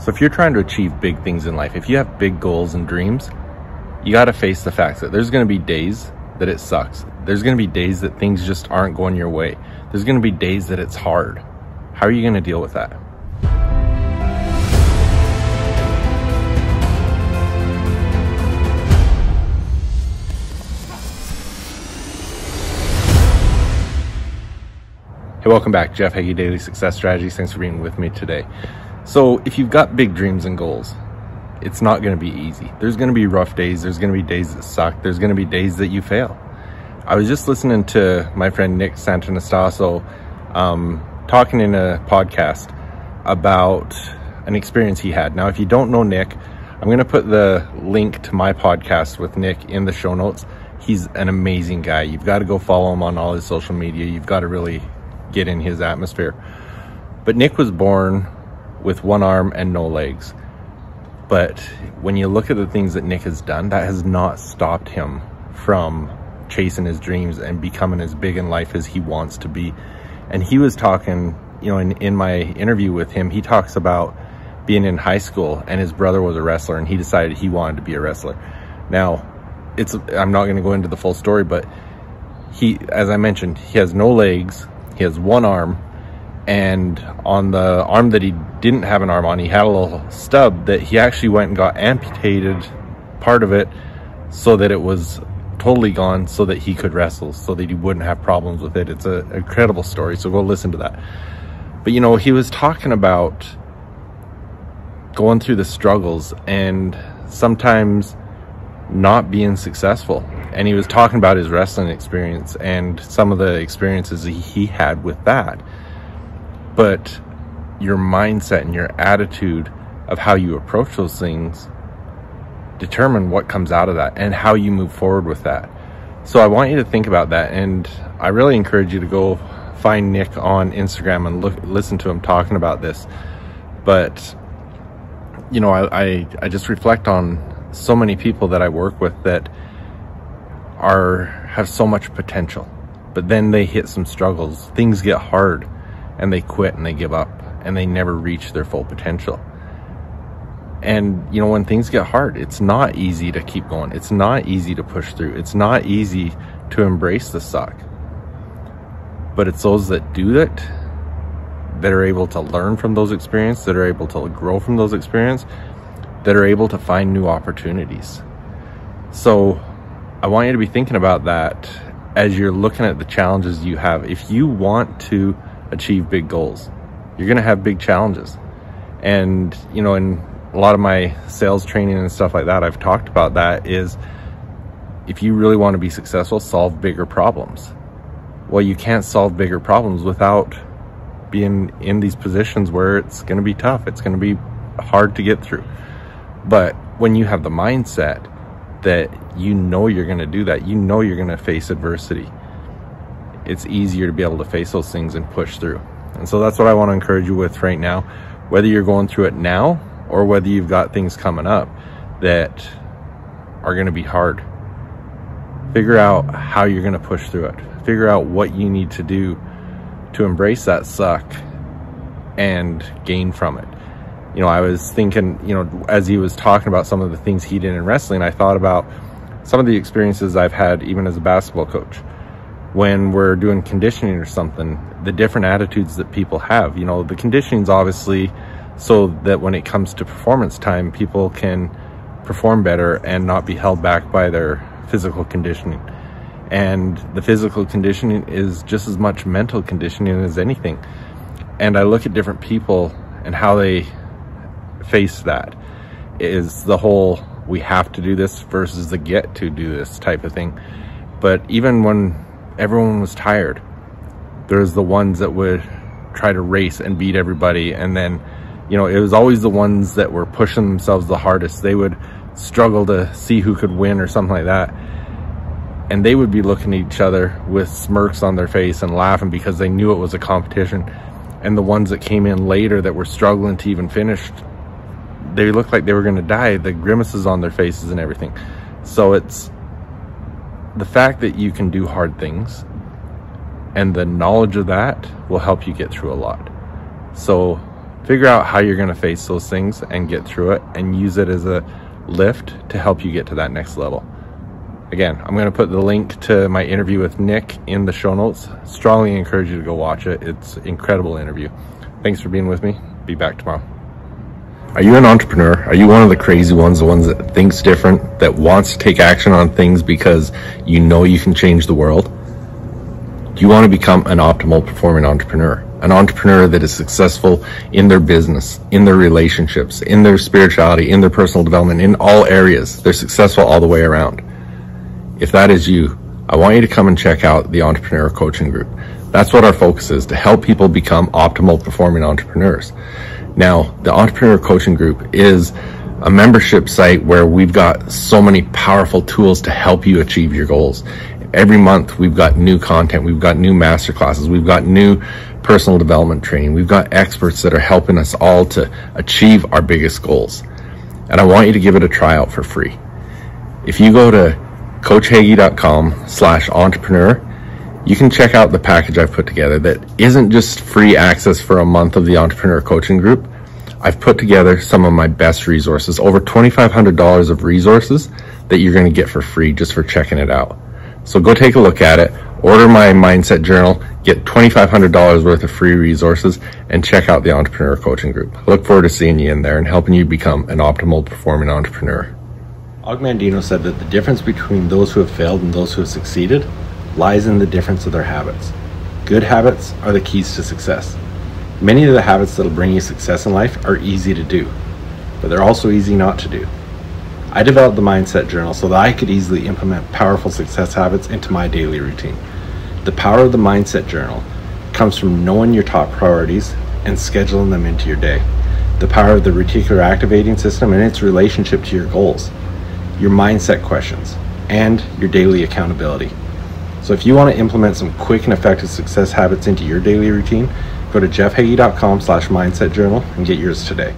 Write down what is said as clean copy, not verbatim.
So if you're trying to achieve big things in life, if you have big goals and dreams, you got to face the fact that there's going to be days that it sucks. There's going to be days that things just aren't going your way. There's going to be days that it's hard. How are you going to deal with that? Hey, welcome back. Jeff Heggie, Daily Success Strategies. Thanks for being with me today. So if you've got big dreams and goals, it's not going to be easy. There's going to be rough days. There's going to be days that suck. There's going to be days that you fail. I was just listening to my friend Nick Santonastasso talking in a podcast about an experience he had. Now, if you don't know Nick, I'm going to put the link to my podcast with Nick in the show notes. He's an amazing guy. You've got to go follow him on all his social media. You've got to really get in his atmosphere. But Nick was born with one arm and no legs. But when you look at the things that Nick has done, that has not stopped him from chasing his dreams and becoming as big in life as he wants to be. And he was talking, you know, in my interview with him, he talks about being in high school and his brother was a wrestler and he decided he wanted to be a wrestler. Now, I'm not going to go into the full story, but as I mentioned, he has no legs, he has one arm, and on the arm that he didn't have an arm on, he had a little stub that he actually went and got amputated part of it so that it was totally gone, so that he could wrestle, so that he wouldn't have problems with it. It's an incredible story, so go listen to that. But you know, he was talking about going through the struggles and sometimes not being successful. And he was talking about his wrestling experience and some of the experiences he had with that. But your mindset and your attitude of how you approach those things determine what comes out of that and how you move forward with that. So I want you to think about that, and I really encourage you to go find Nick on Instagram and listen to him talking about this. But you know, I just reflect on so many people that I work with that have so much potential, but then they hit some struggles, things get hard, and they quit and they give up and they never reach their full potential. And you know, when things get hard, it's not easy to keep going. It's not easy to push through. It's not easy to embrace the suck. But it's those that do it that are able to learn from those experiences, that are able to grow from those experiences, that are able to find new opportunities. So I want you to be thinking about that as you're looking at the challenges you have. If you want to achieve big goals, you're going to have big challenges. And you know, in a lot of my sales training and stuff like that, I've talked about that, is if you really want to be successful, solve bigger problems. Well, you can't solve bigger problems without being in these positions where it's going to be tough. It's going to be hard to get through. But when you have the mindset that you know you're going to do that, you know you're going to face adversity, it's easier to be able to face those things and push through. And so that's what I want to encourage you with right now, whether you're going through it now or whether you've got things coming up that are going to be hard. Figure out how you're going to push through it. Figure out what you need to do to embrace that suck and gain from it. You know, I was thinking, you know, as he was talking about some of the things he did in wrestling, I thought about some of the experiences I've had even as a basketball coach. When we're doing conditioning or something, the different attitudes that people have. You know, the conditioning's obviously so that when it comes to performance time, people can perform better and not be held back by their physical conditioning. And the physical conditioning is just as much mental conditioning as anything. And I look at different people and how they face that. Is the whole we have to do this versus the get to do this type of thing. But even when everyone was tired, there's the ones that would try to race and beat everybody, and then, you know, it was always the ones that were pushing themselves the hardest. They would struggle to see who could win or something like that, and they would be looking at each other with smirks on their face and laughing because they knew it was a competition. And the ones that came in later that were struggling to even finish, they looked like they were going to die, the grimaces on their faces and everything. So it's the fact that you can do hard things, and the knowledge of that will help you get through a lot. So Figure out how you're going to face those things and get through it, and use it as a lift to help you get to that next level. Again, I'm going to put the link to my interview with Nick in the show notes. Strongly encourage you to go watch it. It's an incredible interview. Thanks for being with me. Be back tomorrow. Are you an entrepreneur? Are you one of the crazy ones, the ones that thinks different, that wants to take action on things because you know you can change the world? Do you want to become an optimal performing entrepreneur? An entrepreneur that is successful in their business, in their relationships, in their spirituality, in their personal development, in all areas. They're successful all the way around. If that is you, I want you to come and check out the Entrepreneur Coaching Group. That's what our focus is, to help people become optimal performing entrepreneurs. Now, the Entrepreneur Coaching Group is a membership site where we've got so many powerful tools to help you achieve your goals. Every month we've got new content, we've got new masterclasses, we've got new personal development training, we've got experts that are helping us all to achieve our biggest goals. And I want you to give it a try out for free. If you go to coachheggie.com/entrepreneur, you can check out the package I've put together that isn't just free access for a month of the Entrepreneur Coaching Group. I've put together some of my best resources, over $2,500 of resources that you're going to get for free just for checking it out. So go take a look at it, order my mindset journal, get $2,500 worth of free resources, and check out the Entrepreneur Coaching Group. I look forward to seeing you in there and helping you become an optimal performing entrepreneur. Og Mandino said that the difference between those who have failed and those who have succeeded lies in the difference of their habits. Good habits are the keys to success. Many of the habits that will bring you success in life are easy to do, but they're also easy not to do. I developed the Mindset Journal so that I could easily implement powerful success habits into my daily routine. The power of the Mindset Journal comes from knowing your top priorities and scheduling them into your day. The power of the reticular activating system and its relationship to your goals, your mindset questions, and your daily accountability. So if you want to implement some quick and effective success habits into your daily routine, go to jeffheggie.com/mindset journal and get yours today.